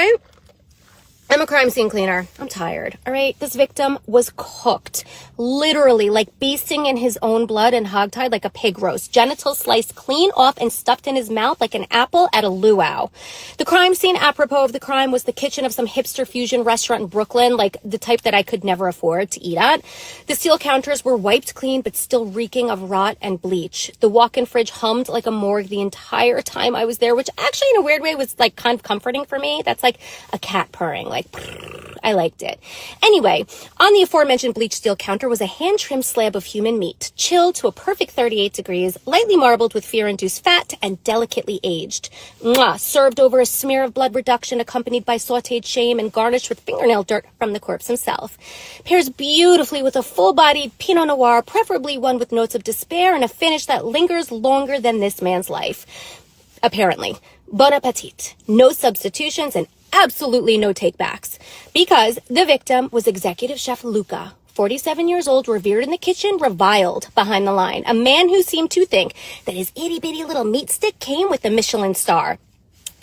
right? I'm a crime scene cleaner. I'm tired, all right? This victim was cooked, literally, like basting in his own blood and hogtied like a pig roast. Genitals sliced clean off and stuffed in his mouth like an apple at a luau. The crime scene, apropos of the crime, was the kitchen of some hipster fusion restaurant in Brooklyn, like the type that I could never afford to eat at. The steel counters were wiped clean, but still reeking of rot and bleach. The walk-in fridge hummed like a morgue the entire time I was there, which actually in a weird way was like kind of comforting for me. That's like a cat purring, like I liked it. Anyway, on the aforementioned bleached steel counter was a hand-trimmed slab of human meat, chilled to a perfect 38 degrees, lightly marbled with fear-induced fat, and delicately aged. Mwah! Served over a smear of blood reduction accompanied by sautéed shame and garnished with fingernail dirt from the corpse himself. Pairs beautifully with a full-bodied Pinot Noir, preferably one with notes of despair and a finish that lingers longer than this man's life. Apparently. Bon appetit. No substitutions and absolutely no takebacks, because the victim was executive chef Luca, 47 years old, revered in the kitchen, reviled behind the line, a man who seemed to think that his itty-bitty little meat stick came with a Michelin star.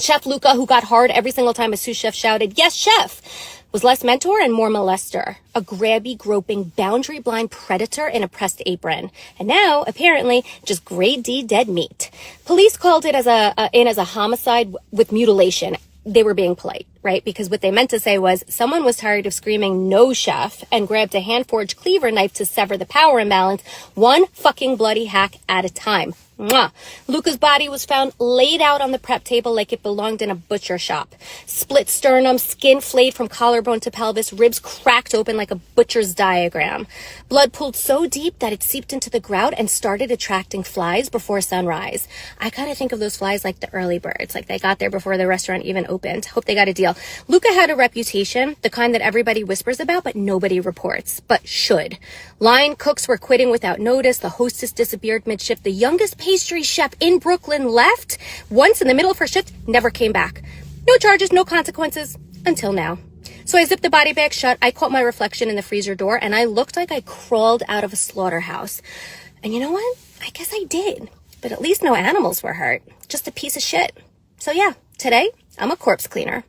Chef Luca, who got hard every single time a sous chef shouted, "Yes, chef!" was less mentor and more molester, a grabby, groping, boundary-blind predator in a pressed apron. And now, apparently, just grade D dead meat. Police called it as a homicide with mutilation. They were being polite, right? Because what they meant to say was someone was tired of screaming "no, chef," and grabbed a hand-forged cleaver knife to sever the power imbalance, one fucking bloody hack at a time. Mwah. Luca's body was found laid out on the prep table like it belonged in a butcher shop. Split sternum, skin flayed from collarbone to pelvis, ribs cracked open like a butcher's diagram. Blood pooled so deep that it seeped into the grout and started attracting flies before sunrise. I kind of think of those flies like the early birds, like they got there before the restaurant even opened. Hope they got a deal. Luca had a reputation, the kind that everybody whispers about, but nobody reports, but should. Line cooks were quitting without notice. The hostess disappeared mid-shift. The youngest pastry chef in Brooklyn left once in the middle of her shift, never came back. No charges, no consequences, until now. So I zipped the body bag shut, I caught my reflection in the freezer door, and I looked like I crawled out of a slaughterhouse. And you know what? I guess I did. But at least no animals were hurt. Just a piece of shit. So yeah, today, I'm a corpse cleaner.